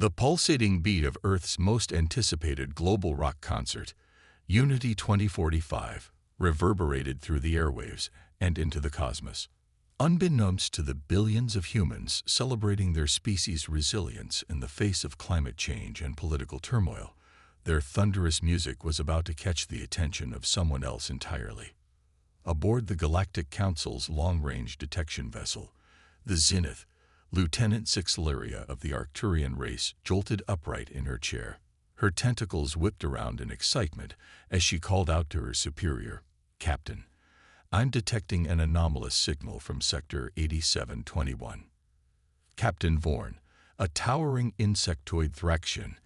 The pulsating beat of Earth's most anticipated global rock concert, Unity 2045, reverberated through the airwaves and into the cosmos. Unbeknownst to the billions of humans celebrating their species' resilience in the face of climate change and political turmoil, their thunderous music was about to catch the attention of someone else entirely. Aboard the Galactic Council's long-range detection vessel, the Zenith, Lieutenant Sixleria of the Arcturian race jolted upright in her chair. Her tentacles whipped around in excitement as she called out to her superior, "Captain, I'm detecting an anomalous signal from Sector 8721. Captain Vorn, a towering insectoid Thraxian,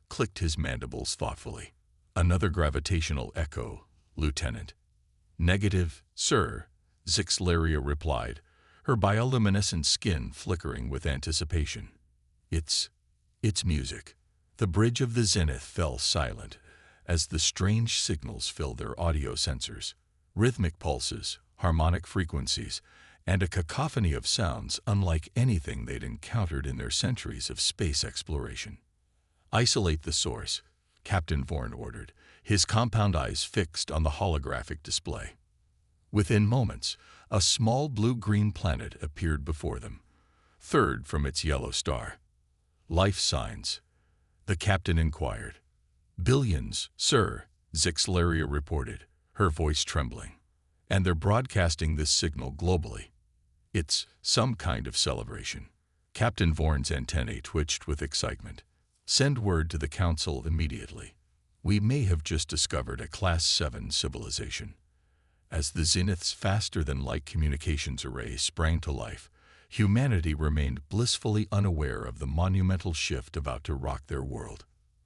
clicked his mandibles thoughtfully. "Another gravitational echo, Lieutenant." "Negative, sir," Zixlaria replied, her bioluminescent skin flickering with anticipation. It's music." The bridge of the Zenith fell silent as the strange signals filled their audio sensors. Rhythmic pulses, harmonic frequencies, and a cacophony of sounds unlike anything they'd encountered in their centuries of space exploration. "Isolate the source," Captain Vorn ordered, his compound eyes fixed on the holographic display. Within moments, a small blue-green planet appeared before them, third from its yellow star. "Life signs?" the captain inquired. "Billions, sir," Zixlaria reported, her voice trembling. "And they're broadcasting this signal globally. It's some kind of celebration." Captain Vorn's antennae twitched with excitement. "Send word to the Council immediately. We may have just discovered a Class 7 civilization." As the Zenith's faster-than-light communications array sprang to life, humanity remained blissfully unaware of the monumental shift about to rock their world.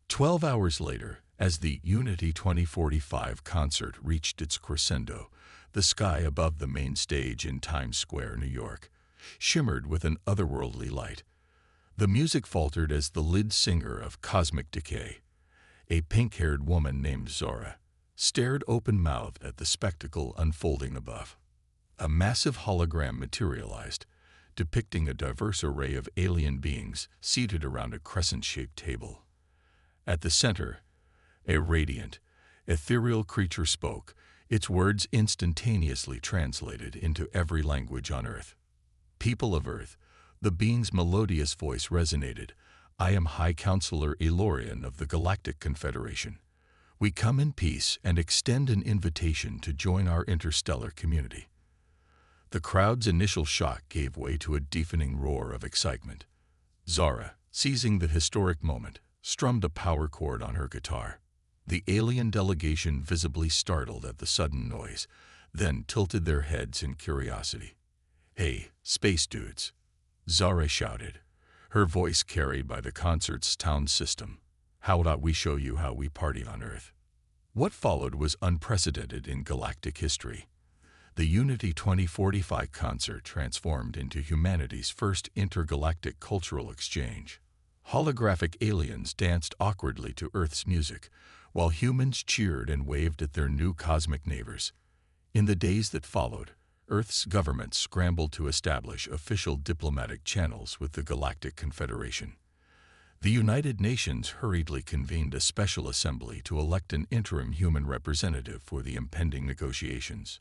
12 hours later, as the Unity 2045 concert reached its crescendo, the sky above the main stage in Times Square, New York, shimmered with an otherworldly light. The music faltered as the lead singer of Cosmic Decay, a pink-haired woman named Zora, stared open-mouthed at the spectacle unfolding above. A massive hologram materialized, depicting a diverse array of alien beings seated around a crescent-shaped table. At the center, a radiant, ethereal creature spoke, its words instantaneously translated into every language on Earth. "People of Earth," the being's melodious voice resonated, "I am High Counselor Elorian of the Galactic Confederation. We come in peace and extend an invitation to join our interstellar community." The crowd's initial shock gave way to a deafening roar of excitement. Zara, seizing the historic moment, strummed a power chord on her guitar. The alien delegation visibly startled at the sudden noise, then tilted their heads in curiosity. "Hey, space dudes," Zara shouted, her voice carried by the concert's sound system. "How about we show you how we party on Earth?" What followed was unprecedented in galactic history. The Unity 2045 concert transformed into humanity's first intergalactic cultural exchange. Holographic aliens danced awkwardly to Earth's music, while humans cheered and waved at their new cosmic neighbors. In the days that followed, Earth's government scrambled to establish official diplomatic channels with the Galactic Confederation. The United Nations hurriedly convened a special assembly to elect an interim human representative for the impending negotiations.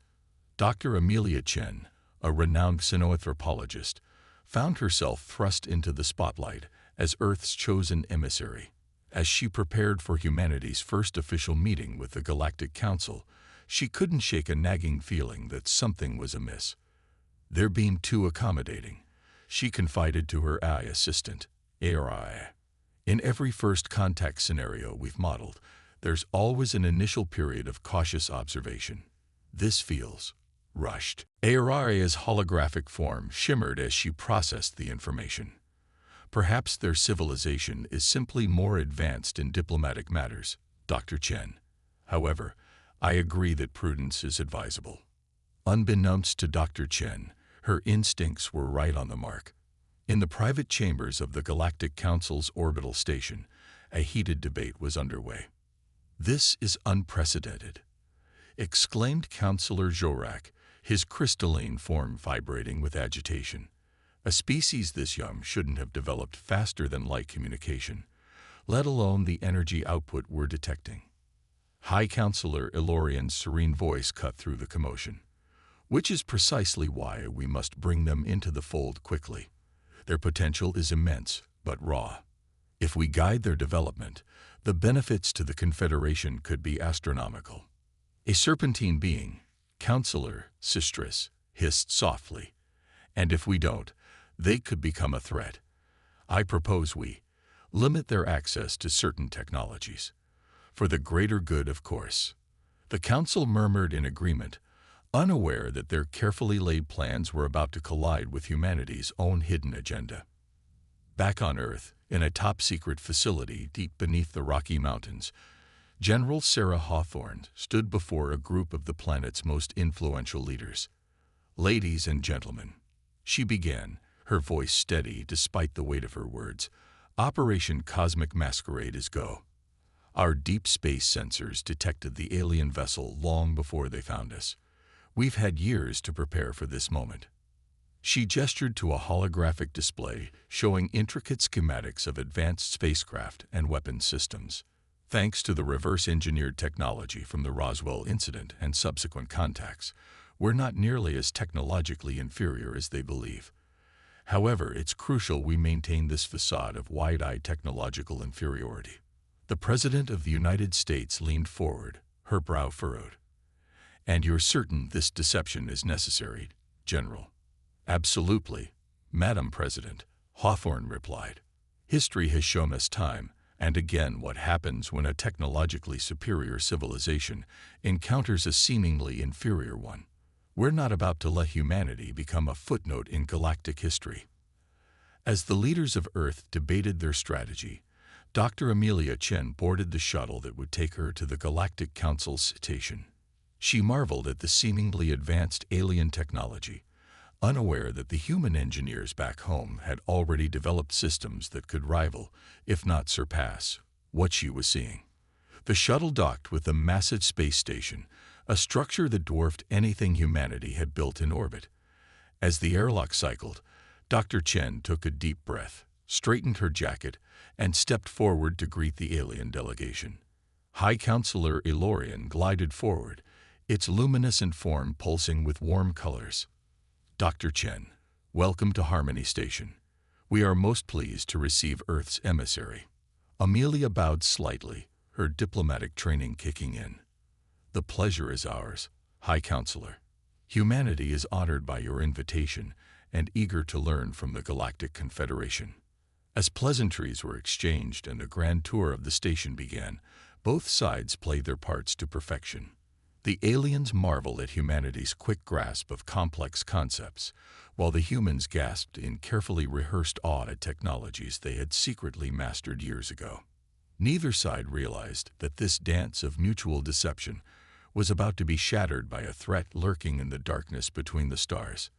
Dr. Amelia Chen, a renowned xenoanthropologist, found herself thrust into the spotlight as Earth's chosen emissary. As she prepared for humanity's first official meeting with the Galactic Council, she couldn't shake a nagging feeling that something was amiss. "They're being too accommodating," she confided to her AI assistant, AI. "In every first contact scenario we've modeled, there's always an initial period of cautious observation. This feels rushed." AI's holographic form shimmered as she processed the information. "Perhaps their civilization is simply more advanced in diplomatic matters, Dr. Chen. However, I agree that prudence is advisable." Unbeknownst to Dr. Chen, her instincts were right on the mark. In the private chambers of the Galactic Council's orbital station, a heated debate was underway. "This is unprecedented," exclaimed Counselor Jorak, his crystalline form vibrating with agitation. A species this young shouldn't have developed faster than light communication, let alone the energy output we're detecting. High Counselor Ilorian's serene voice cut through the commotion. Which is precisely why we must bring them into the fold quickly. Their potential is immense, but raw. If we guide their development, the benefits to the Confederation could be astronomical. A serpentine being, Counselor Sistris, hissed softly. And if we don't, they could become a threat. I propose we limit their access to certain technologies. For the greater good, of course. The Council murmured in agreement, unaware that their carefully laid plans were about to collide with humanity's own hidden agenda. Back on Earth, in a top-secret facility deep beneath the Rocky Mountains, General Sarah Hawthorne stood before a group of the planet's most influential leaders. "Ladies and gentlemen," she began, her voice steady despite the weight of her words, "Operation Cosmic Masquerade is go. Our deep space sensors detected the alien vessel long before they found us. We've had years to prepare for this moment." She gestured to a holographic display showing intricate schematics of advanced spacecraft and weapons systems. Thanks to the reverse-engineered technology from the Roswell incident and subsequent contacts, we're not nearly as technologically inferior as they believe. However, it's crucial we maintain this facade of wide-eyed technological inferiority. The President of the United States leaned forward, her brow furrowed. "And you're certain this deception is necessary, General?" "Absolutely, Madam President," Hawthorne replied. "History has shown us time and again what happens when a technologically superior civilization encounters a seemingly inferior one. We're not about to let humanity become a footnote in galactic history." As the leaders of Earth debated their strategy, Dr. Amelia Chen boarded the shuttle that would take her to the Galactic Council's station. She marveled at the seemingly advanced alien technology, unaware that the human engineers back home had already developed systems that could rival, if not surpass, what she was seeing. The shuttle docked with the massive space station, a structure that dwarfed anything humanity had built in orbit. As the airlock cycled, Dr. Chen took a deep breath, straightened her jacket, and stepped forward to greet the alien delegation. High Counselor Ilorian glided forward, its luminescent form pulsing with warm colors. "Dr. Chen, welcome to Harmony Station. We are most pleased to receive Earth's emissary." Amelia bowed slightly, her diplomatic training kicking in. "The pleasure is ours, High Counselor. Humanity is honored by your invitation and eager to learn from the Galactic Confederation." As pleasantries were exchanged and a grand tour of the station began, both sides played their parts to perfection. The aliens marveled at humanity's quick grasp of complex concepts, while the humans gasped in carefully rehearsed awe at technologies they had secretly mastered years ago. Neither side realized that this dance of mutual deception was about to be shattered by a threat lurking in the darkness between the stars.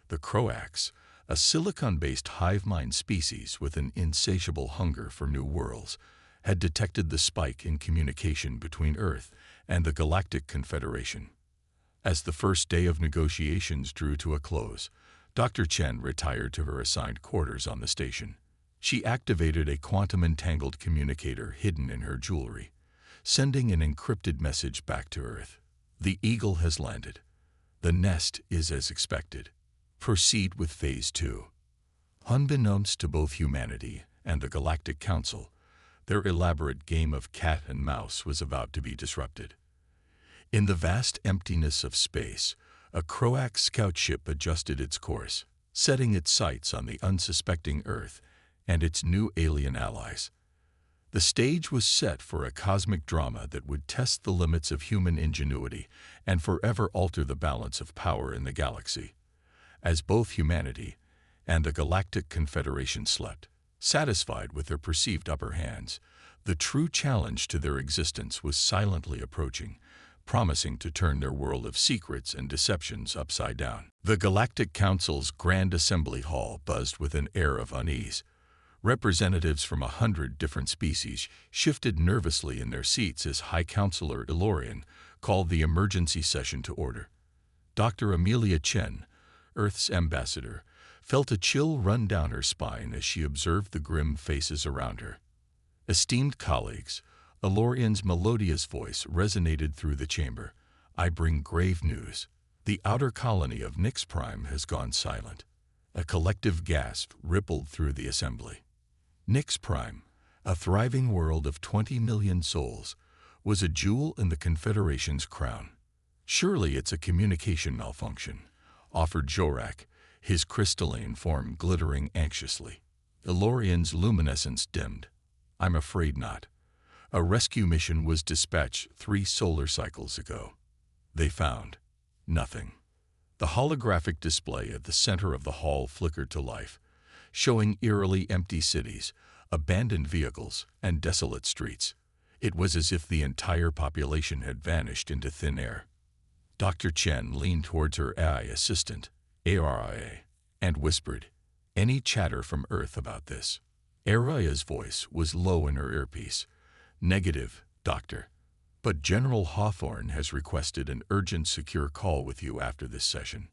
The Croacs, a silicon-based hive mind species with an insatiable hunger for new worlds, had detected the spike in communication between Earth and the Galactic Confederation. As the first day of negotiations drew to a close, Dr. Chen retired to her assigned quarters on the station. She activated a quantum-entangled communicator hidden in her jewelry, sending an encrypted message back to Earth. "The Eagle has landed. The nest is as expected. Proceed with Phase 2. Unbeknownst to both humanity and the Galactic Council, their elaborate game of cat and mouse was about to be disrupted. In the vast emptiness of space, a Croat scout ship adjusted its course, setting its sights on the unsuspecting Earth and its new alien allies. The stage was set for a cosmic drama that would test the limits of human ingenuity and forever alter the balance of power in the galaxy. As both humanity and the Galactic Confederation slept, satisfied with their perceived upper hands, the true challenge to their existence was silently approaching, promising to turn their world of secrets and deceptions upside down. The Galactic Council's Grand Assembly Hall buzzed with an air of unease. Representatives from 100 different species shifted nervously in their seats as High Counselor Ilorian called the emergency session to order. Dr. Amelia Chen, Earth's ambassador, felt a chill run down her spine as she observed the grim faces around her. Esteemed colleagues, Elorian's melodious voice resonated through the chamber. I bring grave news. The outer colony of Nix Prime has gone silent. A collective gasp rippled through the assembly. Nix Prime, a thriving world of 20 million souls, was a jewel in the Confederation's crown. Surely it's a communication malfunction, offered Jorak, his crystalline form glittering anxiously. Elorian's luminescence dimmed. I'm afraid not. A rescue mission was dispatched 3 solar cycles ago. They found nothing. The holographic display at the center of the hall flickered to life, showing eerily empty cities, abandoned vehicles, and desolate streets. It was as if the entire population had vanished into thin air. Dr. Chen leaned towards her AI assistant, Araya, and whispered, "Any chatter from Earth about this?" Araya's voice was low in her earpiece. "Negative, Doctor. But General Hawthorne has requested an urgent secure call with you after this session."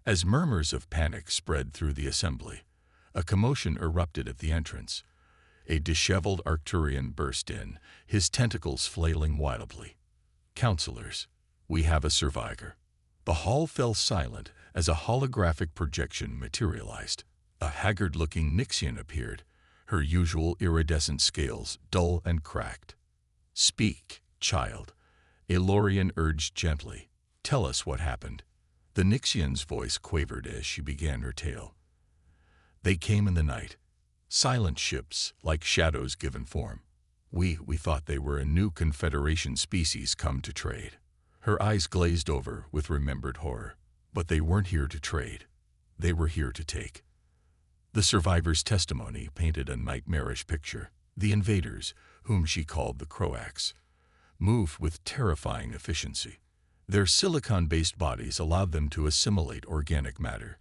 As murmurs of panic spread through the assembly, a commotion erupted at the entrance. A disheveled Arcturian burst in, his tentacles flailing wildly. "Counselors, we have a survivor." The hall fell silent as a holographic projection materialized. A haggard-looking Nixian appeared, her usual iridescent scales dull and cracked. "Speak, child," Elorian urged gently. "Tell us what happened." The Nixian's voice quavered as she began her tale. "They came in the night. Silent ships, like shadows given form. We thought they were a new Confederation species come to trade." Her eyes glazed over with remembered horror. But they weren't here to trade. They were here to take. The survivor's testimony painted a nightmarish picture. The invaders, whom she called the Croacs, moved with terrifying efficiency. Their silicon-based bodies allowed them to assimilate organic matter,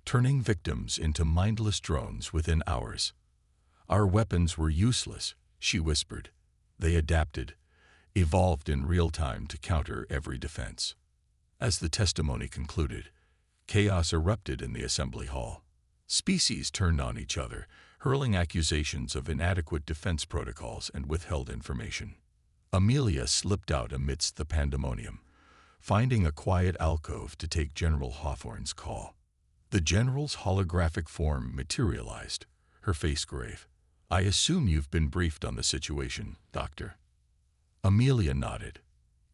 turning victims into mindless drones within hours. "Our weapons were useless," she whispered. "They adapted, evolved in real time to counter every defense." As the testimony concluded, chaos erupted in the assembly hall. Species turned on each other, hurling accusations of inadequate defense protocols and withheld information. Amelia slipped out amidst the pandemonium, finding a quiet alcove to take General Hawthorne's call. The general's holographic form materialized, her face grave. "I assume you've been briefed on the situation, Doctor." Amelia nodded.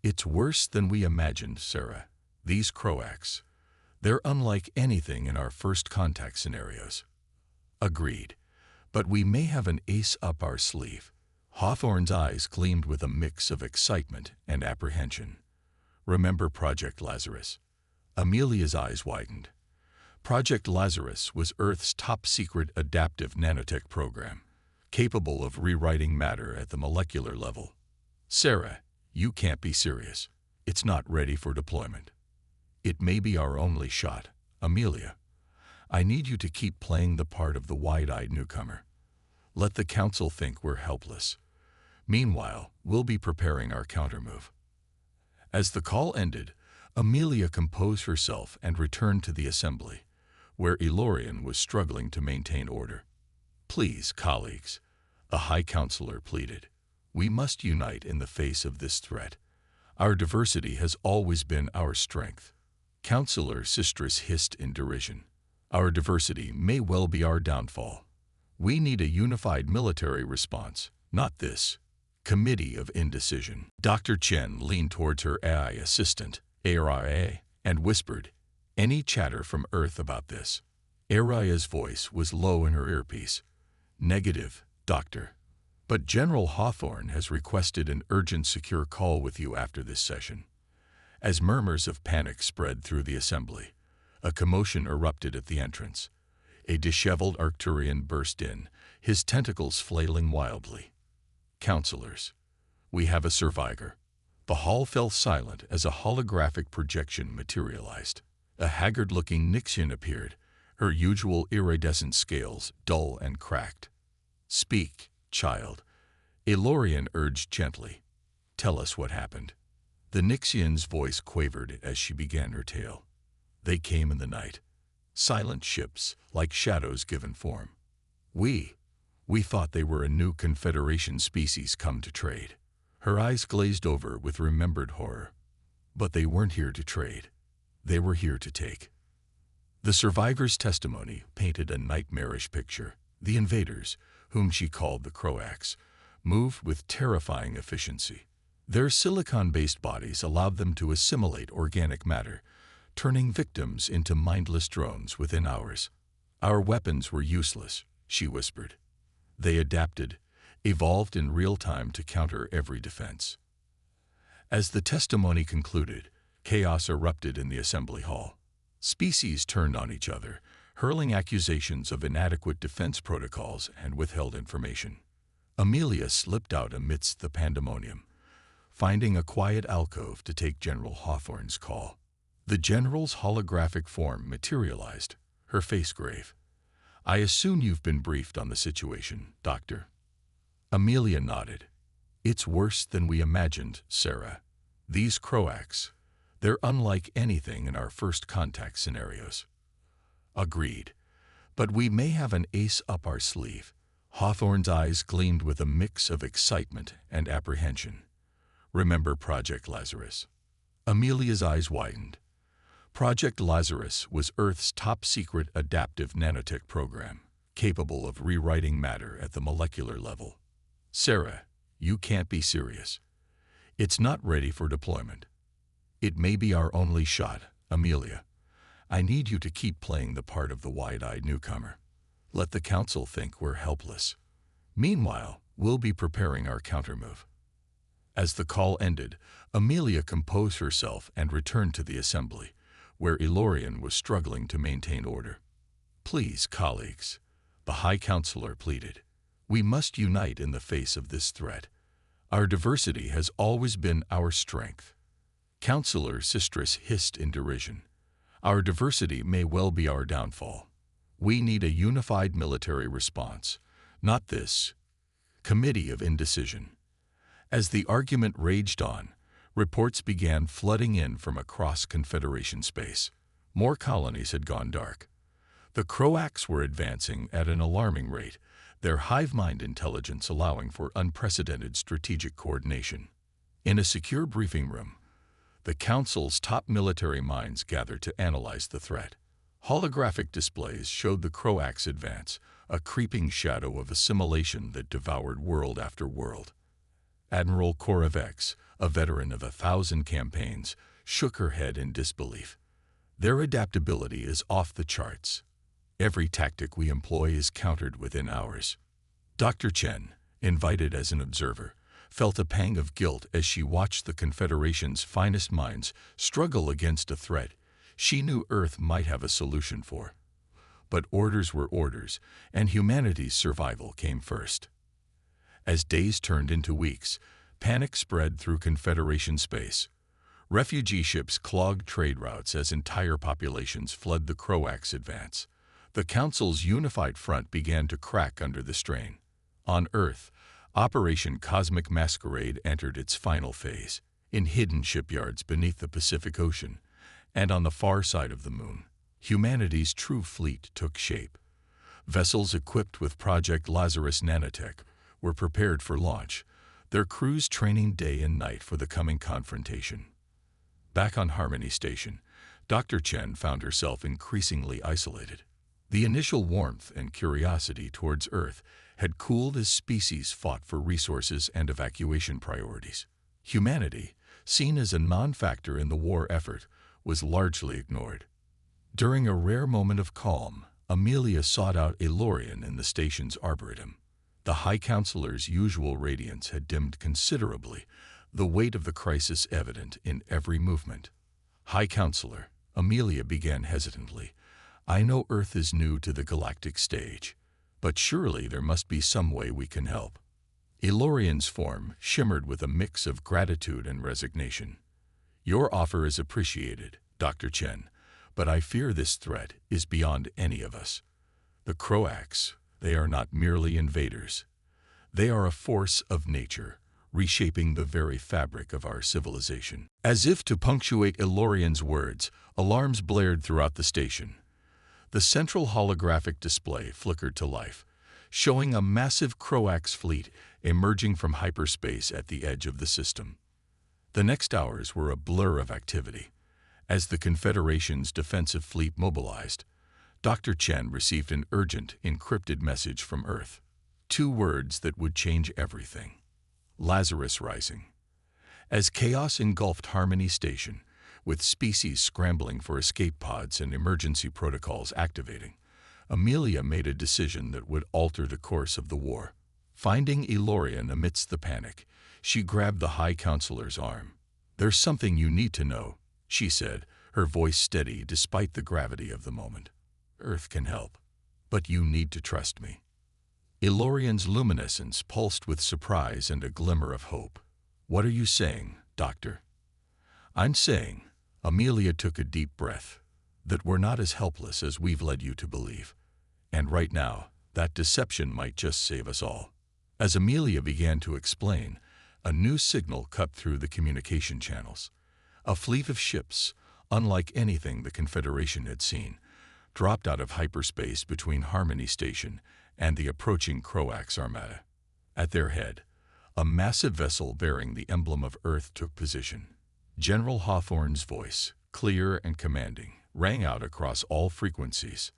"It's worse than we imagined, Sarah. These Croacs, they're unlike anything in our first contact scenarios." "Agreed. But we may have an ace up our sleeve." Hawthorne's eyes gleamed with a mix of excitement and apprehension. "Remember Project Lazarus?" Amelia's eyes widened. Project Lazarus was Earth's top-secret adaptive nanotech program, capable of rewriting matter at the molecular level. "Sarah, you can't be serious. It's not ready for deployment." "It may be our only shot, Amelia. I need you to keep playing the part of the wide-eyed newcomer. Let the Council think we're helpless. Meanwhile, we'll be preparing our countermove." As the call ended, Amelia composed herself and returned to the assembly, where Elorian was struggling to maintain order. "Please, colleagues," the High Counselor pleaded. "We must unite in the face of this threat. Our diversity has always been our strength." Counselor Sistris hissed in derision. "Our diversity may well be our downfall. We need a unified military response, not this committee of indecision." Dr. Chen leaned towards her AI assistant, Araya, and whispered, "Any chatter from Earth about this?" Araya's voice was low in her earpiece. "Negative, Doctor. But General Hawthorne has requested an urgent secure call with you after this session." As murmurs of panic spread through the assembly, a commotion erupted at the entrance. A disheveled Arcturian burst in, his tentacles flailing wildly. "Counselors, we have a survivor." The hall fell silent as a holographic projection materialized. A haggard-looking Nixian appeared, her usual iridescent scales dull and cracked. "Speak, child," Elorian urged gently. "Tell us what happened." The Nixian's voice quavered as she began her tale. "They came in the night. silent ships like shadows given form. We thought they were a new Confederation species come to trade. Her eyes glazed over with remembered horror. But they weren't here to trade. They were here to take. The survivor's testimony painted a nightmarish picture. The invaders, whom she called the Croaks, moved with terrifying efficiency. Their silicon-based bodies allowed them to assimilate organic matter, turning victims into mindless drones within hours. Our weapons were useless, she whispered. They adapted, evolved in real time to counter every defense. As the testimony concluded, chaos erupted in the assembly hall. Species turned on each other, hurling accusations of inadequate defense protocols and withheld information. Amelia slipped out amidst the pandemonium, finding a quiet alcove to take General Hawthorne's call. The general's holographic form materialized, her face grave. "I assume you've been briefed on the situation, Doctor." Amelia nodded. "It's worse than we imagined, Sarah. These Croaks, they're unlike anything in our first contact scenarios." "Agreed. But we may have an ace up our sleeve." Hawthorne's eyes gleamed with a mix of excitement and apprehension. "Remember Project Lazarus?" Amelia's eyes widened. Project Lazarus was Earth's top-secret adaptive nanotech program, capable of rewriting matter at the molecular level. "Sarah, you can't be serious. It's not ready for deployment." "It may be our only shot, Amelia. I need you to keep playing the part of the wide-eyed newcomer. Let the Council think we're helpless. Meanwhile, we'll be preparing our countermove." As the call ended, Amelia composed herself and returned to the assembly, where Elorian was struggling to maintain order. "Please, colleagues," the High Counselor pleaded. "We must unite in the face of this threat. Our diversity has always been our strength." Counselor Sistris hissed in derision. "Our diversity may well be our downfall. We need a unified military response, not this committee of indecision." As the argument raged on, reports began flooding in from across Confederation space. More colonies had gone dark. The Croaks were advancing at an alarming rate, their hive-mind intelligence allowing for unprecedented strategic coordination. In a secure briefing room, the Council's top military minds gathered to analyze the threat. Holographic displays showed the Croaks advance, a creeping shadow of assimilation that devoured world after world. Admiral Koravex, a veteran of 1,000 campaigns, shook her head in disbelief. "Their adaptability is off the charts. Every tactic we employ is countered within hours." Dr. Chen, invited as an observer, felt a pang of guilt as she watched the Confederation's finest minds struggle against a threat she knew Earth might have a solution for. But orders were orders, and humanity's survival came first. As days turned into weeks, panic spread through Confederation space. Refugee ships clogged trade routes as entire populations fled the Croaks' advance. The Council's unified front began to crack under the strain. On Earth, Operation Cosmic Masquerade entered its final phase, in hidden shipyards beneath the Pacific Ocean, and on the far side of the Moon. Humanity's true fleet took shape. Vessels equipped with Project Lazarus nanotech were prepared for launch, their crews training day and night for the coming confrontation. Back on Harmony Station, Dr. Chen found herself increasingly isolated. The initial warmth and curiosity towards Earth had cooled as species fought for resources and evacuation priorities. Humanity, seen as a non-factor in the war effort, was largely ignored. During a rare moment of calm, Amelia sought out Elorian in the station's arboretum. The High Counselor's usual radiance had dimmed considerably, the weight of the crisis evident in every movement. "High Counselor," Amelia began hesitantly, "I know Earth is new to the galactic stage, but surely there must be some way we can help." Elorian's form shimmered with a mix of gratitude and resignation. "Your offer is appreciated, Dr. Chen, but I fear this threat is beyond any of us. The Croaks, they are not merely invaders. They are a force of nature, reshaping the very fabric of our civilization." As if to punctuate Elorian's words, alarms blared throughout the station. The central holographic display flickered to life, showing a massive Croax fleet emerging from hyperspace at the edge of the system. The next hours were a blur of activity. As the Confederation's defensive fleet mobilized, Dr. Chen received an urgent, encrypted message from Earth. 2 words that would change everything. Lazarus Rising. As chaos engulfed Harmony Station, with species scrambling for escape pods and emergency protocols activating, Amelia made a decision that would alter the course of the war. Finding Elorian amidst the panic, she grabbed the High Counselor's arm. "There's something you need to know," she said, her voice steady despite the gravity of the moment. "Earth can help, but you need to trust me." Elorian's luminescence pulsed with surprise and a glimmer of hope. "What are you saying, Doctor?" "I'm saying," Amelia took a deep breath, "that we're not as helpless as we've led you to believe. And right now, that deception might just save us all." As Amelia began to explain, a new signal cut through the communication channels. A fleet of ships, unlike anything the Confederation had seen, dropped out of hyperspace between Harmony Station and the approaching Croax Armada. At their head, a massive vessel bearing the emblem of Earth took position. General Hawthorne's voice, clear and commanding, rang out across all frequencies.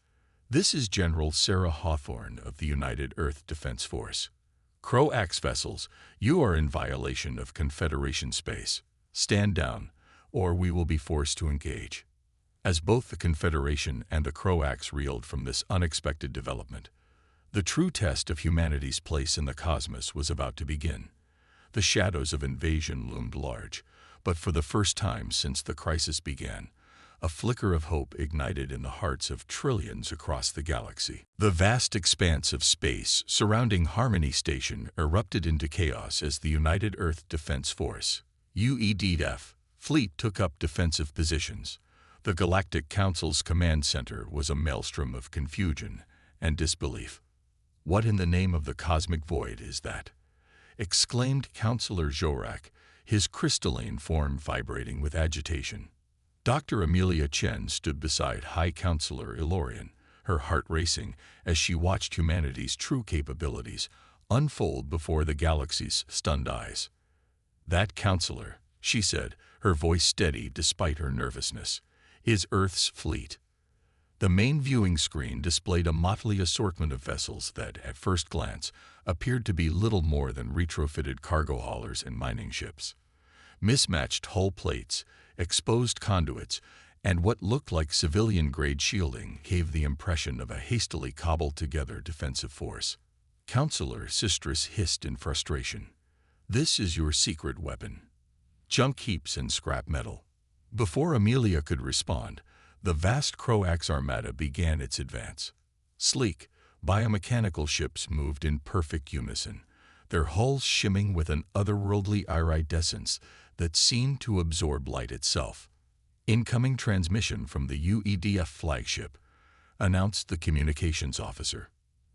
"This is General Sarah Hawthorne of the United Earth Defense Force. Croax vessels, you are in violation of Confederation space. Stand down, or we will be forced to engage." As both the Confederation and the Croax reeled from this unexpected development, the true test of humanity's place in the cosmos was about to begin. The shadows of invasion loomed large, but for the first time since the crisis began, a flicker of hope ignited in the hearts of trillions across the galaxy. The vast expanse of space surrounding Harmony Station erupted into chaos as the United Earth Defense Force, UEDF, fleet took up defensive positions. The Galactic Council's command center was a maelstrom of confusion and disbelief. "What in the name of the cosmic void is that?" exclaimed Counselor Jorak, his crystalline form vibrating with agitation. Dr. Amelia Chen stood beside High Counselor Elorian, her heart racing as she watched humanity's true capabilities unfold before the galaxy's stunned eyes. "That counselor," she said, her voice steady despite her nervousness, "is Earth's fleet." The main viewing screen displayed a motley assortment of vessels that, at first glance, appeared to be little more than retrofitted cargo haulers and mining ships. Mismatched hull plates, exposed conduits, and what looked like civilian-grade shielding gave the impression of a hastily cobbled-together defensive force. Counselor Sistris hissed in frustration. "This is your secret weapon. Junk heaps and scrap metal." Before Amelia could respond, the vast Croax Armada began its advance. Sleek, biomechanical ships moved in perfect unison, their hulls shimming with an otherworldly iridescence that seemed to absorb light itself. "Incoming transmission from the UEDF flagship," announced the communications officer.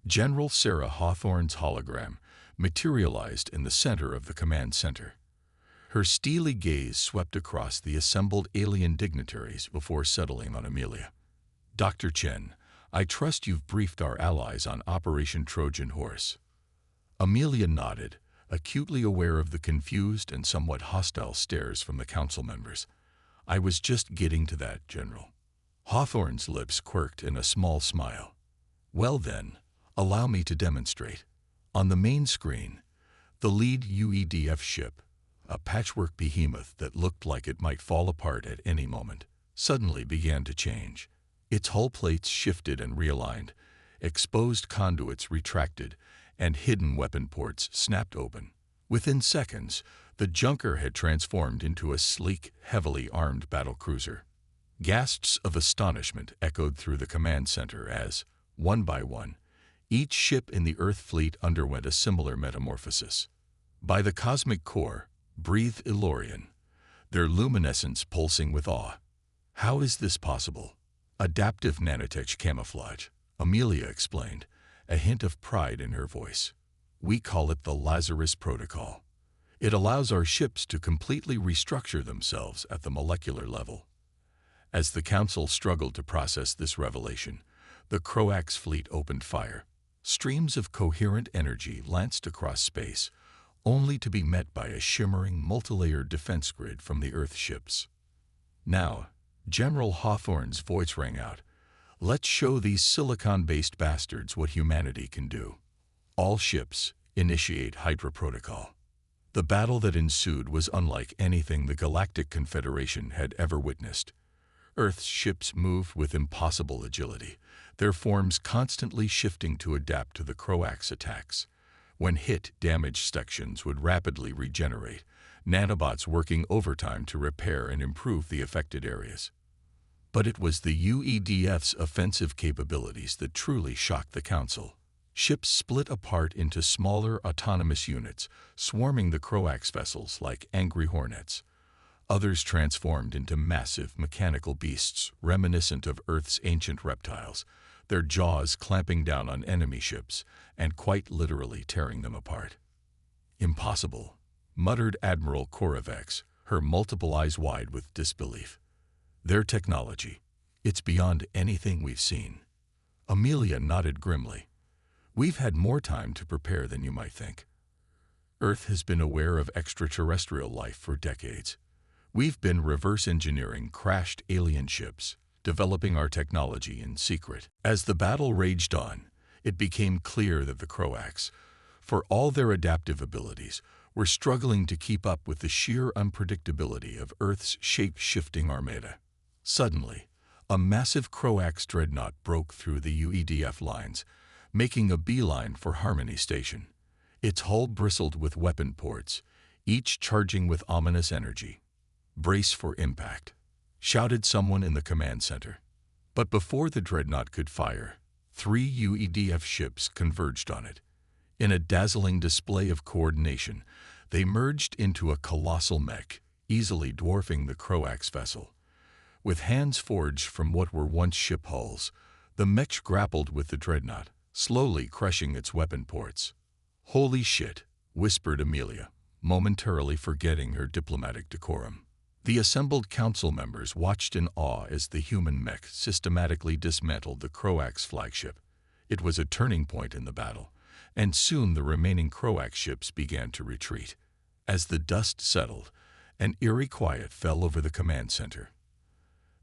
General Sarah Hawthorne's hologram materialized in the center of the command center. Her steely gaze swept across the assembled alien dignitaries before settling on Amelia. "Dr. Chen, I trust you've briefed our allies on Operation Trojan Horse." Amelia nodded, acutely aware of the confused and somewhat hostile stares from the council members. "I was just getting to that, General." Hawthorne's lips quirked in a small smile. "Well then, allow me to demonstrate." On the main screen, the lead UEDF ship, a patchwork behemoth that looked like it might fall apart at any moment, suddenly began to change. Its hull plates shifted and realigned, exposed conduits retracted, and hidden weapon ports snapped open. Within seconds, the junker had transformed into a sleek, heavily armed battlecruiser. Gasps of astonishment echoed through the command center as, one by one, each ship in the Earth fleet underwent a similar metamorphosis. "By the cosmic core," breathed Elorian, their luminescence pulsing with awe. "How is this possible?" "Adaptive nanotech camouflage," Amelia explained, a hint of pride in her voice. "We call it the Lazarus Protocol. It allows our ships to completely restructure themselves at the molecular level." As the Council struggled to process this revelation, The Croax fleet opened fire. Streams of coherent energy lanced across space, only to be met by a shimmering, multilayered defense grid from the Earth ships. Now, General Hawthorne's voice rang out. Let's show these silicon-based bastards what humanity can do. All ships, initiate Hydra Protocol. The battle that ensued was unlike anything the Galactic Confederation had ever witnessed. Earth's ships moved with impossible agility, their forms constantly shifting to adapt to the Croax attacks. When hit, damaged sections would rapidly regenerate, nanobots working overtime to repair and improve the affected areas. But it was the UEDF's offensive capabilities that truly shocked the Council. Ships split apart into smaller autonomous units, swarming the Croax vessels like angry hornets. Others transformed into massive mechanical beasts reminiscent of Earth's ancient reptiles, their jaws clamping down on enemy ships and quite literally tearing them apart. "Impossible," muttered Admiral Korovex, her multiple eyes wide with disbelief. "Their technology, it's beyond anything we've seen." Amelia nodded grimly. "We've had more time to prepare than you might think. Earth has been aware of extraterrestrial life for decades. We've been reverse engineering crashed alien ships, developing our technology in secret." As the battle raged on, it became clear that the Croax, for all their adaptive abilities, were struggling to keep up with the sheer unpredictability of Earth's shape-shifting armada. Suddenly, a massive Croax dreadnought broke through the UEDF lines, making a beeline for Harmony Station. Its hull bristled with weapon ports, each charging with ominous energy. "Brace for impact," shouted someone in the command center. But before the dreadnought could fire, 3 UEDF ships converged on it. In a dazzling display of coordination, they merged into a colossal mech, easily dwarfing the Croax vessel. With hands forged from what were once ship hulls, the mech grappled with the dreadnought, slowly crushing its weapon ports. "Holy shit," whispered Amelia, momentarily forgetting her diplomatic decorum. The assembled council members watched in awe as the human mech systematically dismantled the Croax flagship. It was a turning point in the battle, and soon the remaining Croax ships began to retreat. As the dust settled, an eerie quiet fell over the command center.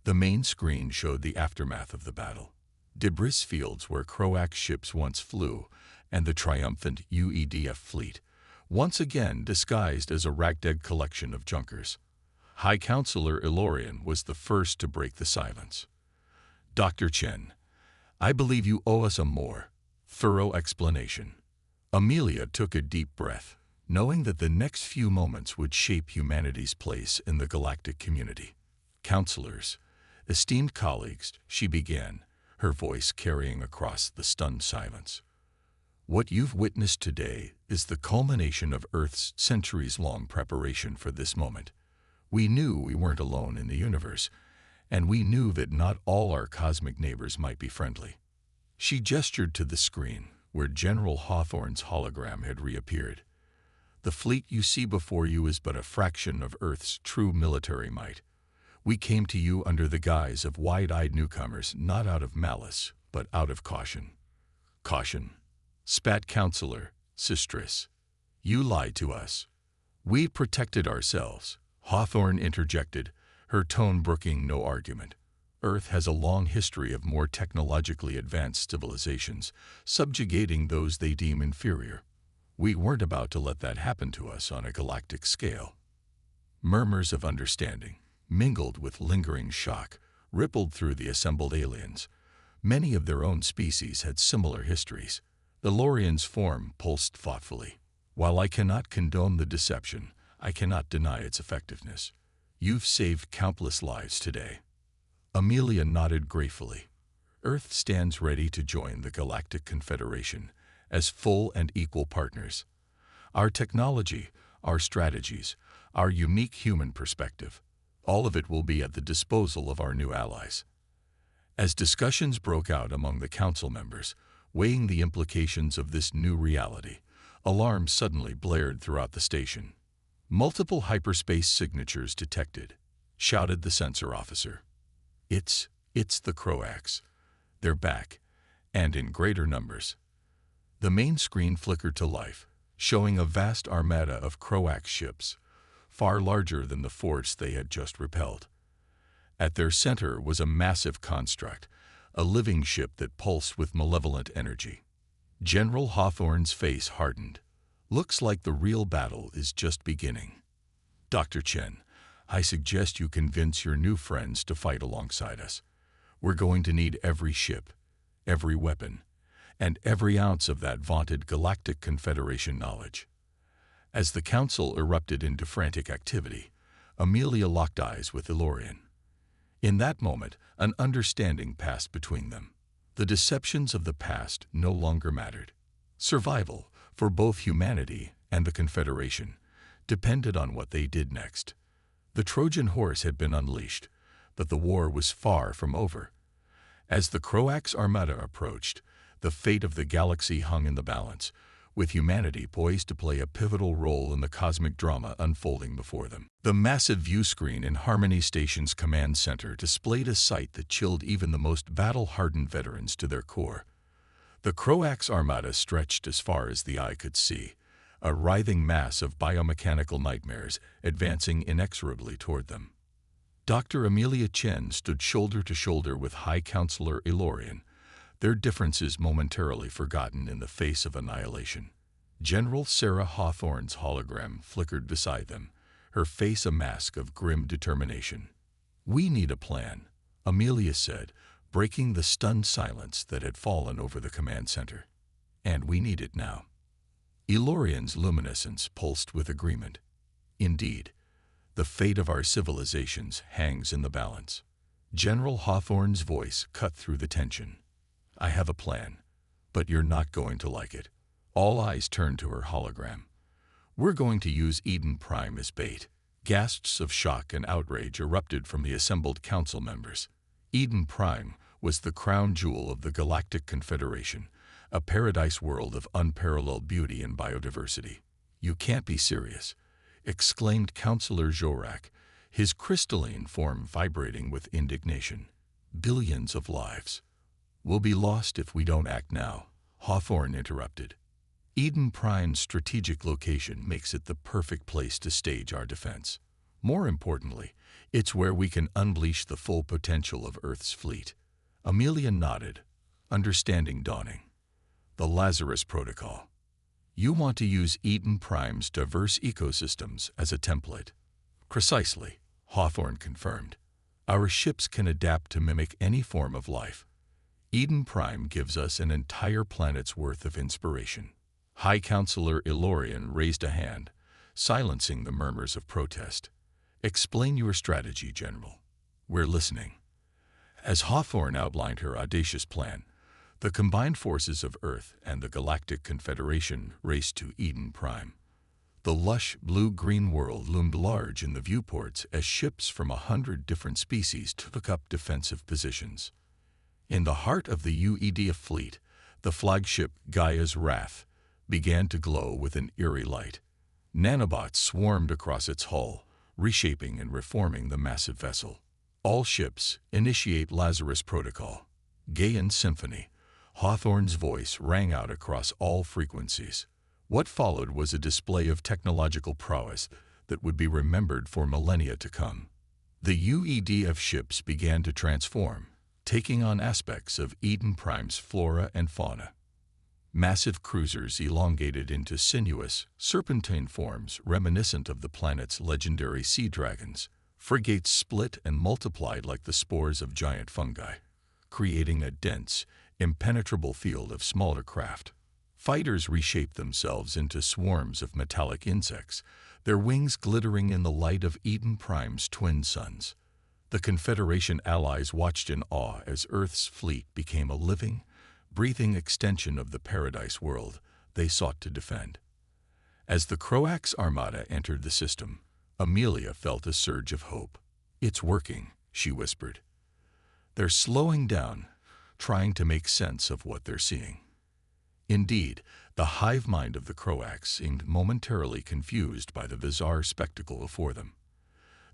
The main screen showed the aftermath of the battle. Debris fields where Croax ships once flew, and the triumphant UEDF fleet, once again disguised as a ragtag collection of junkers. High Counselor Ilorian was the first to break the silence. "Dr. Chen, I believe you owe us a more thorough explanation." Amelia took a deep breath, knowing that the next few moments would shape humanity's place in the galactic community. "Counselors, esteemed colleagues," she began, her voice carrying across the stunned silence. "What you've witnessed today is the culmination of Earth's centuries-long preparation for this moment. We knew we weren't alone in the universe, and we knew that not all our cosmic neighbors might be friendly." She gestured to the screen, where General Hawthorne's hologram had reappeared. "The fleet you see before you is but a fraction of Earth's true military might. We came to you under the guise of wide-eyed newcomers, not out of malice, but out of caution." "Caution," spat Counselor Sistris. "You lied to us." "We protected ourselves," Hawthorne interjected, her tone brooking no argument. "Earth has a long history of more technologically advanced civilizations, subjugating those they deem inferior. We weren't about to let that happen to us on a galactic scale." Murmurs of understanding, mingled with lingering shock, rippled through the assembled aliens. Many of their own species had similar histories. Ilorian's form pulsed thoughtfully. "While I cannot condone the deception, I cannot deny its effectiveness. You've saved countless lives today." Amelia nodded gratefully. "Earth stands ready to join the Galactic Confederation as full and equal partners. Our technology, our strategies, our unique human perspective, all of it will be at the disposal of our new allies." As discussions broke out among the council members, weighing the implications of this new reality, alarms suddenly blared throughout the station. "Multiple hyperspace signatures detected," shouted the sensor officer. It's the Croax. They're back, and in greater numbers. The main screen flickered to life, showing a vast armada of Croax ships, far larger than the force they had just repelled. At their center was a massive construct, a living ship that pulsed with malevolent energy. General Hawthorne's face hardened. Looks like the real battle is just beginning. Dr. Chen, I suggest you convince your new friends to fight alongside us. We're going to need every ship, every weapon, and every ounce of that vaunted Galactic Confederation knowledge. As the council erupted into frantic activity, Amelia locked eyes with Ilorian. In that moment, an understanding passed between them. The deceptions of the past no longer mattered. Survival, for both humanity and the Confederation, depended on what they did next. The Trojan horse had been unleashed, but the war was far from over. As the Croax armada approached, the fate of the galaxy hung in the balance, with humanity poised to play a pivotal role in the cosmic drama unfolding before them. The massive view screen in Harmony Station's command center displayed a sight that chilled even the most battle-hardened veterans to their core. The Croax armada stretched as far as the eye could see, a writhing mass of biomechanical nightmares advancing inexorably toward them. Dr. Amelia Chen stood shoulder to shoulder with High Counselor Ilorian, their differences momentarily forgotten in the face of annihilation. General Sarah Hawthorne's hologram flickered beside them, her face a mask of grim determination. "We need a plan," Amelia said, breaking the stunned silence that had fallen over the command center. "And we need it now." Ilorian's luminescence pulsed with agreement. "Indeed, the fate of our civilizations hangs in the balance." General Hawthorne's voice cut through the tension. "I have a plan, but you're not going to like it." All eyes turned to her hologram. "We're going to use Eden Prime as bait." Gasps of shock and outrage erupted from the assembled council members. Eden Prime was the crown jewel of the Galactic Confederation, a paradise world of unparalleled beauty and biodiversity. "You can't be serious," exclaimed Councillor Jorak, his crystalline form vibrating with indignation. "Billions of lives will be lost if we don't act now," Hawthorne interrupted. "Eden Prime's strategic location makes it the perfect place to stage our defense. More importantly, it's where we can unleash the full potential of Earth's fleet." Amelia nodded, understanding dawning. "The Lazarus Protocol. You want to use Eden Prime's diverse ecosystems as a template." "Precisely," Hawthorne confirmed. "Our ships can adapt to mimic any form of life. Eden Prime gives us an entire planet's worth of inspiration." High Counselor Ilorian raised a hand, silencing the murmurs of protest. "Explain your strategy, General. We're listening." As Hawthorne outlined her audacious plan, the combined forces of Earth and the Galactic Confederation raced to Eden Prime. The lush blue-green world loomed large in the viewports as ships from 100 different species took up defensive positions. In the heart of the UEDF fleet, the flagship Gaia's Wrath began to glow with an eerie light. Nanobots swarmed across its hull, reshaping and reforming the massive vessel. "All ships, initiate Lazarus Protocol." Gaian Symphony, Hawthorne's voice rang out across all frequencies. What followed was a display of technological prowess that would be remembered for millennia to come. The UEDF ships began to transform, taking on aspects of Eden Prime's flora and fauna. Massive cruisers elongated into sinuous, serpentine forms reminiscent of the planet's legendary sea dragons. Frigates split and multiplied like the spores of giant fungi, creating a dense, impenetrable field of smaller craft. Fighters reshaped themselves into swarms of metallic insects, their wings glittering in the light of Eden Prime's twin suns. The Confederation allies watched in awe as Earth's fleet became a living, breathing extension of the paradise world they sought to defend. As the Croax armada entered the system, Amelia felt a surge of hope. "It's working," she whispered. "They're slowing down, trying to make sense of what they're seeing." Indeed, the hive mind of the Croax seemed momentarily confused by the bizarre spectacle before them.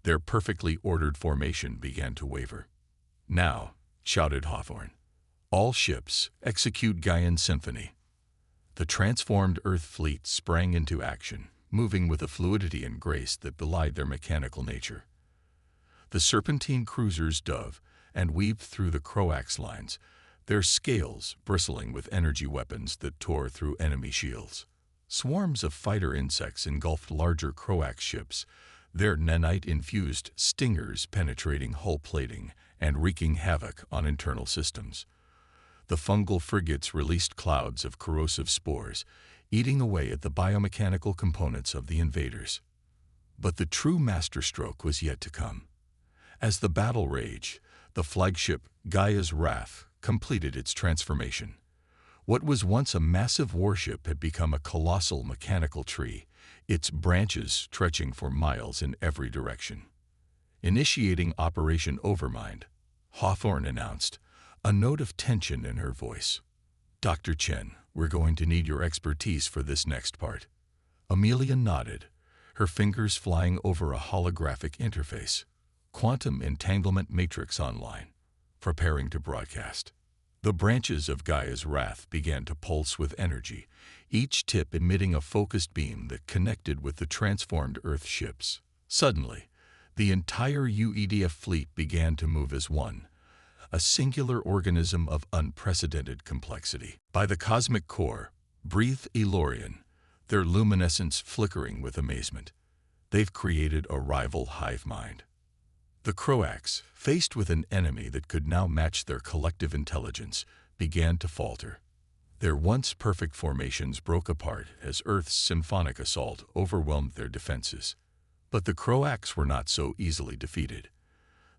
Their perfectly ordered formation began to waver. "Now," shouted Hawthorne, All ships, execute Gaian Symphony. The transformed Earth fleet sprang into action, moving with a fluidity and grace that belied their mechanical nature. The serpentine cruisers dove and weaved through the Croax lines, their scales bristling with energy weapons that tore through enemy shields. Swarms of fighter insects engulfed larger Croax ships, their nanite-infused stingers penetrating hull plating and wreaking havoc on internal systems. The fungal frigates released clouds of corrosive spores, eating away at the biomechanical components of the invaders. But the true masterstroke was yet to come. As the battle raged, the flagship Gaia's Wrath completed its transformation. What was once a massive warship had become a colossal mechanical tree, its branches stretching for miles in every direction. Initiating Operation Overmind, Hawthorne announced, a note of tension in her voice. "Dr. Chen, we're going to need your expertise for this next part." Amelia nodded, her fingers flying over a holographic interface. Quantum entanglement matrix online, preparing to broadcast. The branches of Gaia's Wrath began to pulse with energy, each tip emitting a focused beam that connected with the transformed Earth ships. Suddenly, the entire UEDF fleet began to move as one, a singular organism of unprecedented complexity. By the cosmic core, breathed Elorian, their luminescence flickering with amazement. They've created a rival hive mind. The Croax, faced with an enemy that could now match their collective intelligence, began to falter. Their once perfect formations broke apart as Earth's symphonic assault overwhelmed their defenses. But the Croax were not so easily defeated.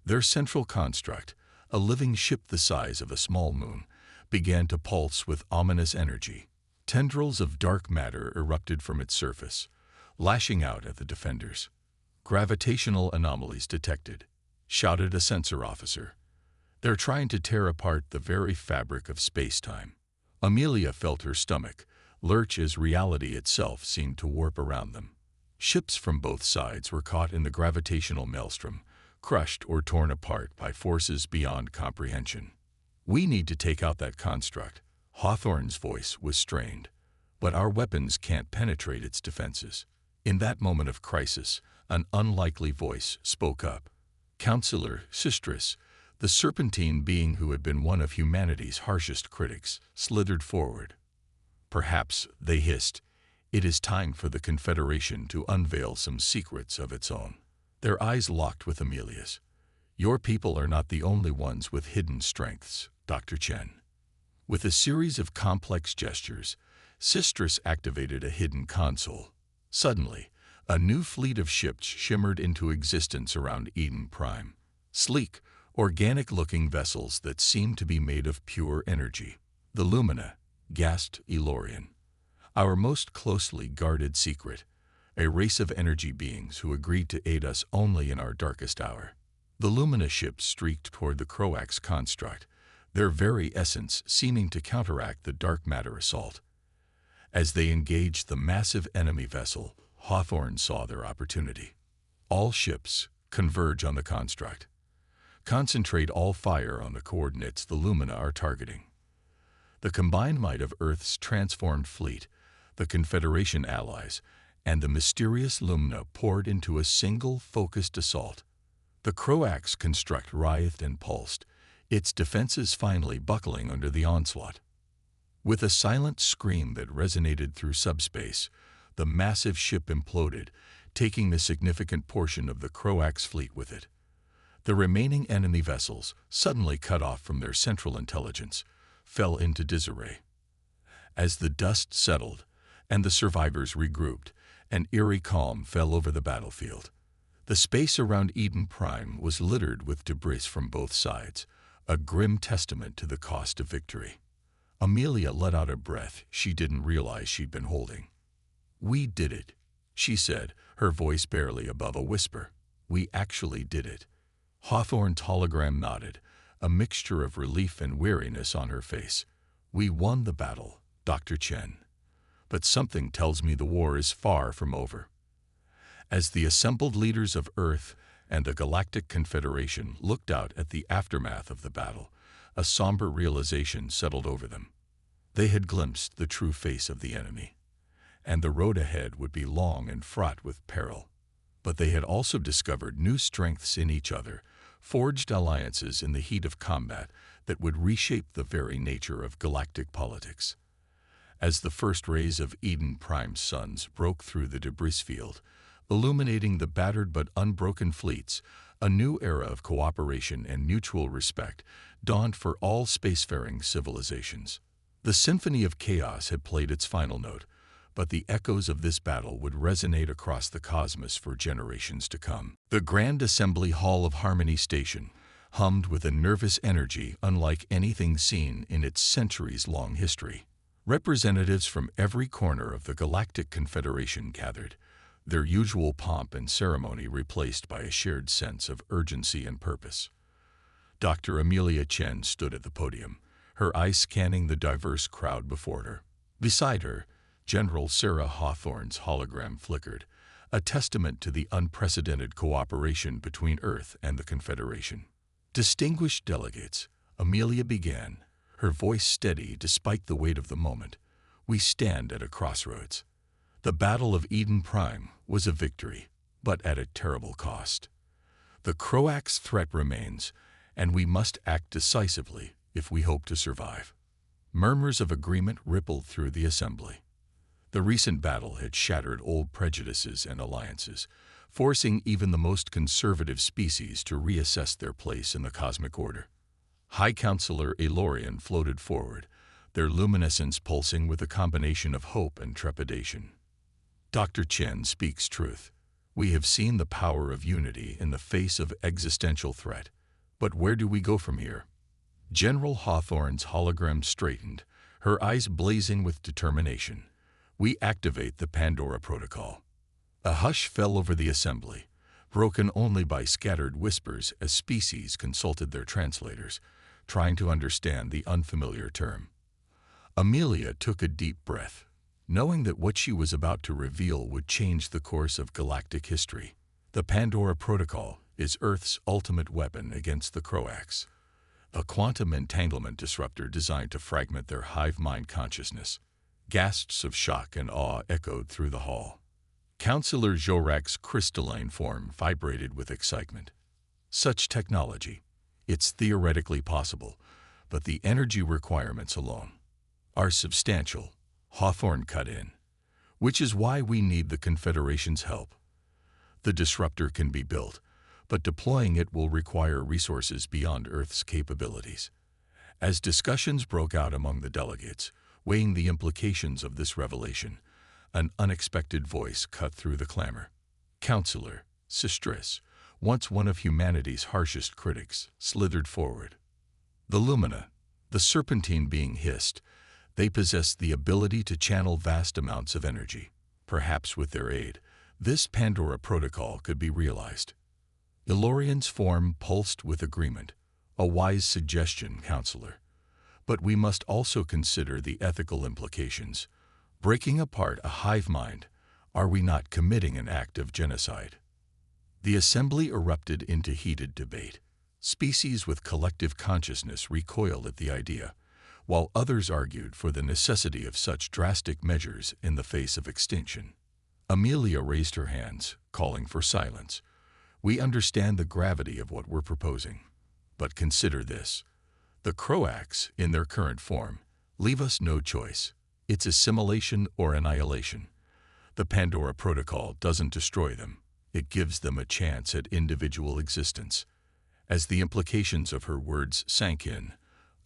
Their central construct, a living ship the size of a small moon, began to pulse with ominous energy. Tendrils of dark matter erupted from its surface, lashing out at the defenders. "Gravitational anomalies detected," shouted a sensor officer. "They're trying to tear apart the very fabric of space-time." Amelia felt her stomach lurch as reality itself seemed to warp around them. Ships from both sides were caught in the gravitational maelstrom, crushed or torn apart by forces beyond comprehension. "We need to take out that construct." Hawthorne's voice was strained. "But our weapons can't penetrate its defenses." In that moment of crisis, an unlikely voice spoke up. Counselor Sistris, the serpentine being who had been one of humanity's harshest critics, slithered forward. "Perhaps," they hissed, "it is time for the Confederation to unveil some secrets of its own." Their eyes locked with Amelia's. "Your people are not the only ones with hidden strengths, Dr. Chen." With a series of complex gestures, Sistris activated a hidden console. Suddenly, a new fleet of ships shimmered into existence around Eden Prime. Sleek, organic-looking vessels that seemed to be made of pure energy. "The Lumina," gasped Elorian. "Our most closely guarded secret. A race of energy beings who agreed to aid us only in our darkest hour." The Lumina ships streaked toward the Croax construct, their very essence seeming to counteract the dark matter assault. As they engaged the massive enemy vessel, Hawthorne saw their opportunity. "All ships, converge on the construct. Concentrate all fire on the coordinates the Lumina are targeting." The combined might of Earth's transformed fleet, the Confederation allies, and the mysterious Lumina poured into a single focused assault. The Croax construct writhed and pulsed, its defenses finally buckling under the onslaught. With a silent scream that resonated through subspace, the massive ship imploded, taking the significant portion of the Croax fleet with it. The remaining enemy vessels, suddenly cut off from their central intelligence, fell into disarray. As the dust settled and the survivors regrouped, an eerie calm fell over the battlefield. The space around Eden Prime was littered with debris from both sides, a grim testament to the cost of victory. Amelia let out a breath she didn't realize she'd been holding. "We did it," she said, her voice barely above a whisper. "We actually did it." Hawthorne's hologram nodded, a mixture of relief and weariness on her face. "We won the battle, Dr. Chen. But something tells me the war is far from over." As the assembled leaders of Earth and the Galactic Confederation looked out at the aftermath of the battle, A somber realization settled over them. They had glimpsed the true face of the enemy, and the road ahead would be long and fraught with peril. But they had also discovered new strengths in each other, forged alliances in the heat of combat that would reshape the very nature of galactic politics. As the first rays of Eden Prime's suns broke through the debris field, illuminating the battered but unbroken fleets, a new era of cooperation and mutual respect dawned for all spacefaring civilizations. The symphony of chaos had played its final note, but the echoes of this battle would resonate across the cosmos for generations to come. The Grand Assembly Hall of Harmony Station hummed with a nervous energy unlike anything seen in its centuries-long history. Representatives from every corner of the Galactic Confederation gathered, their usual pomp and ceremony replaced by a shared sense of urgency and purpose. Dr. Amelia Chen stood at the podium, her eyes scanning the diverse crowd before her. Beside her, General Sarah Hawthorne's hologram flickered, a testament to the unprecedented cooperation between Earth and the Confederation. Distinguished delegates, Amelia began, her voice steady despite the weight of the moment. We stand at a crossroads. The Battle of Eden Prime was a victory, but at a terrible cost. The Croax threat remains, and we must act decisively if we hope to survive. Murmurs of agreement rippled through the assembly. The recent battle had shattered old prejudices and alliances, forcing even the most conservative species to reassess their place in the cosmic order. High Counselor Elorian floated forward, their luminescence pulsing with a combination of hope and trepidation. Dr. Chen speaks truth. We have seen the power of unity in the face of existential threat. But where do we go from here? General Hawthorne's hologram straightened, her eyes blazing with determination. We activate the Pandora Protocol. A hush fell over the assembly, broken only by scattered whispers as species consulted their translators, trying to understand the unfamiliar term. Amelia took a deep breath, knowing that what she was about to reveal would change the course of galactic history. The Pandora Protocol is Earth's ultimate weapon against the Croax, a quantum entanglement disruptor designed to fragment their hive mind consciousness. Gasps of shock and awe echoed through the hall. Counselor Jorak's crystalline form vibrated with excitement. Such technology, it's theoretically possible, but the energy requirements alone are substantial, Hawthorne cut in, which is why we need the Confederation's help. The disruptor can be built, but deploying it will require resources beyond Earth's capabilities. As discussions broke out among the delegates, weighing the implications of this revelation, an unexpected voice cut through the clamor. Counselor Sistris, once one of humanity's harshest critics, slithered forward. The Lumina, the serpentine being hissed, they possess the ability to channel vast amounts of energy. Perhaps with their aid, this Pandora Protocol could be realized. Elorian's form pulsed with agreement. A wise suggestion, Counselor. But we must also consider the ethical implications. Breaking apart a hive mind, are we not committing an act of genocide? The assembly erupted into heated debate. Species with collective consciousness recoiled at the idea, while others argued for the necessity of such drastic measures in the face of extinction. Amelia raised her hands, calling for silence. We understand the gravity of what we're proposing. But consider this. The Croax, in their current form, leave us no choice. It's assimilation or annihilation. The Pandora Protocol doesn't destroy them. It gives them a chance at individual existence. As the implications of her words sank in,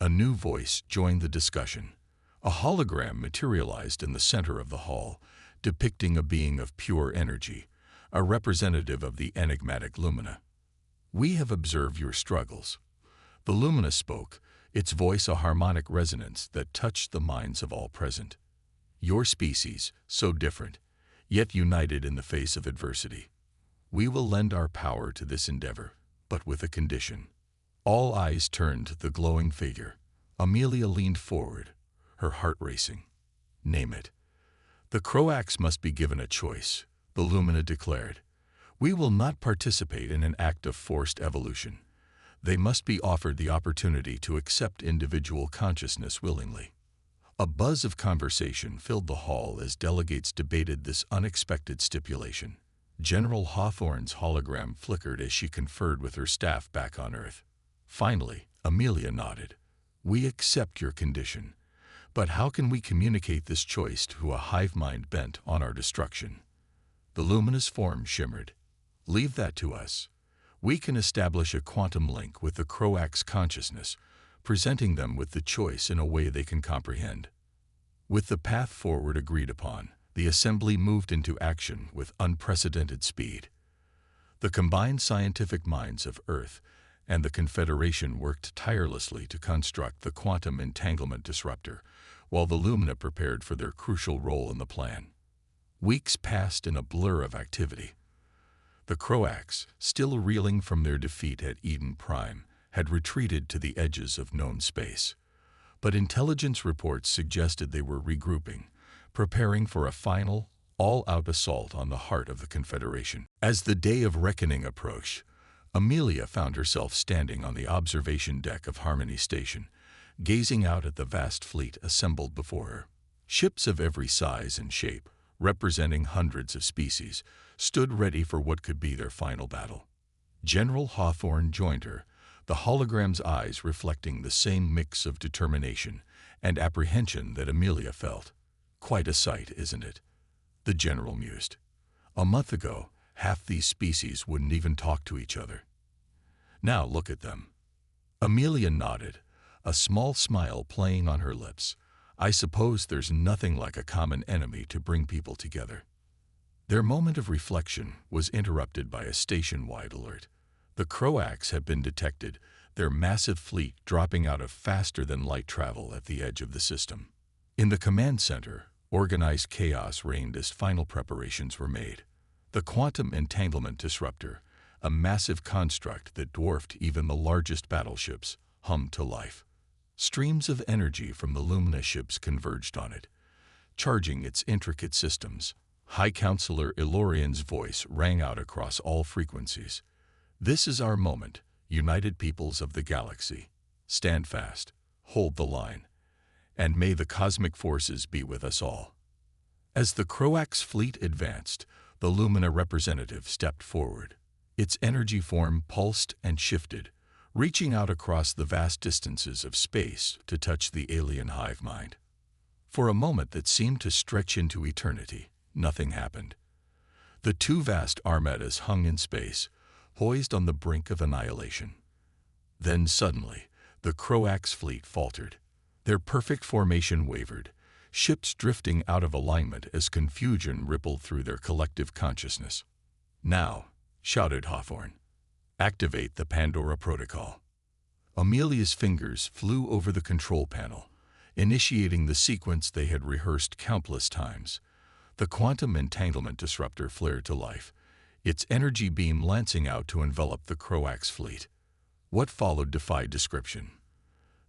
a new voice joined the discussion. A hologram materialized in the center of the hall, depicting a being of pure energy, a representative of the enigmatic Lumina. We have observed your struggles. The Lumina spoke, its voice a harmonic resonance that touched the minds of all present. Your species, so different, yet united in the face of adversity. We will lend our power to this endeavor, but with a condition. All eyes turned to the glowing figure. Amelia leaned forward, her heart racing. Name it. The Croax must be given a choice, the Lumina declared. We will not participate in an act of forced evolution. They must be offered the opportunity to accept individual consciousness willingly. A buzz of conversation filled the hall as delegates debated this unexpected stipulation. General Hawthorne's hologram flickered as she conferred with her staff back on Earth. Finally, Amelia nodded. "We accept your condition. But how can we communicate this choice to a hive mind bent on our destruction?" The luminous form shimmered. "Leave that to us. We can establish a quantum link with the Croax consciousness, presenting them with the choice in a way they can comprehend." With the path forward agreed upon, the assembly moved into action with unprecedented speed. The combined scientific minds of Earth and the Confederation worked tirelessly to construct the quantum entanglement disruptor, while the Lumina prepared for their crucial role in the plan. Weeks passed in a blur of activity. The Croax, still reeling from their defeat at Eden Prime, had retreated to the edges of known space. But intelligence reports suggested they were regrouping, preparing for a final, all-out assault on the heart of the Confederation. As the day of reckoning approached, Amelia found herself standing on the observation deck of Harmony Station, gazing out at the vast fleet assembled before her. Ships of every size and shape, representing hundreds of species, stood ready for what could be their final battle. General Hawthorne joined her, the hologram's eyes reflecting the same mix of determination and apprehension that Amelia felt. "Quite a sight, isn't it?" the general mused. "A month ago, half these species wouldn't even talk to each other. Now look at them." Amelia nodded, a small smile playing on her lips. "I suppose there's nothing like a common enemy to bring people together." Their moment of reflection was interrupted by a station-wide alert. The Croax had been detected, their massive fleet dropping out of faster-than-light travel at the edge of the system. In the command center, organized chaos reigned as final preparations were made. The quantum entanglement disruptor, a massive construct that dwarfed even the largest battleships, hummed to life. Streams of energy from the Lumina ships converged on it, charging its intricate systems. High Counselor Ilorian's voice rang out across all frequencies. "This is our moment, united peoples of the galaxy. Stand fast, hold the line, and may the cosmic forces be with us all." As the Croax fleet advanced, the Lumina representative stepped forward. Its energy form pulsed and shifted, reaching out across the vast distances of space to touch the alien hive mind. For a moment that seemed to stretch into eternity, nothing happened. The two vast armadas hung in space, poised on the brink of annihilation. Then suddenly, the Croax fleet faltered. Their perfect formation wavered, ships drifting out of alignment as confusion rippled through their collective consciousness. "Now," shouted Hawthorne, "activate the Pandora Protocol." Amelia's fingers flew over the control panel, initiating the sequence they had rehearsed countless times. The quantum entanglement disruptor flared to life, its energy beam lancing out to envelop the Croax fleet. What followed defied description.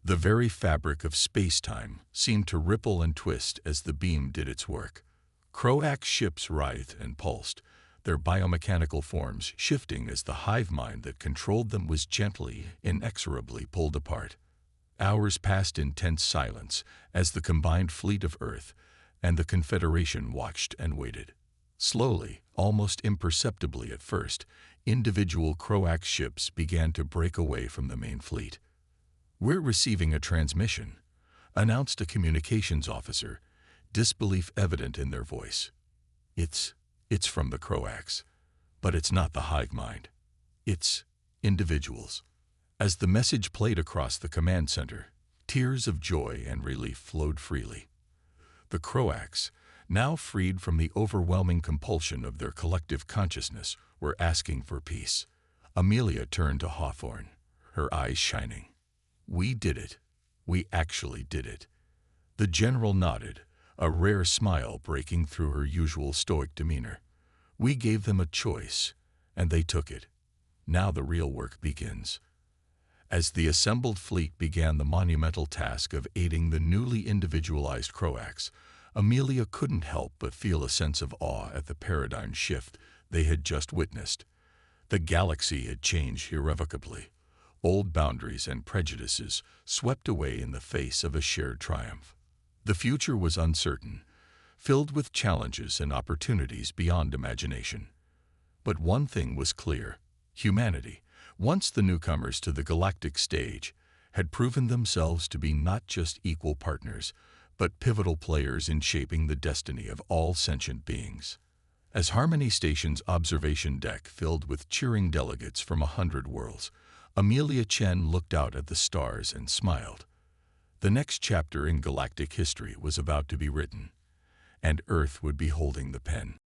The very fabric of space-time seemed to ripple and twist as the beam did its work. Croax ships writhed and pulsed, their biomechanical forms shifting as the hive mind that controlled them was gently, inexorably pulled apart. Hours passed in tense silence as the combined fleet of Earth and the Confederation watched and waited. Slowly, almost imperceptibly at first, individual Croax ships began to break away from the main fleet. "We're receiving a transmission," announced a communications officer, disbelief evident in their voice. It's from the Croax, but it's not the hive mind. It's individuals." As the message played across the command center, tears of joy and relief flowed freely. The Croax, now freed from the overwhelming compulsion of their collective consciousness, were asking for peace. Amelia turned to Hawthorne, her eyes shining. "We did it. We actually did it." The general nodded, a rare smile breaking through her usual stoic demeanor. "We gave them a choice, and they took it. Now the real work begins." As the assembled fleet began the monumental task of aiding the newly individualized Croax, Amelia couldn't help but feel a sense of awe at the paradigm shift they had just witnessed. The galaxy had changed irrevocably. old boundaries and prejudices swept away in the face of a shared triumph. The future was uncertain, filled with challenges and opportunities beyond imagination. But one thing was clear: humanity, once the newcomers to the galactic stage, had proven themselves to be not just equal partners, but pivotal players in shaping the destiny of all sentient beings. As Harmony Station's observation deck filled with cheering delegates from 100 worlds, Amelia Chen looked out at the stars and smiled. The next chapter in galactic history was about to be written, and Earth would be holding the pen.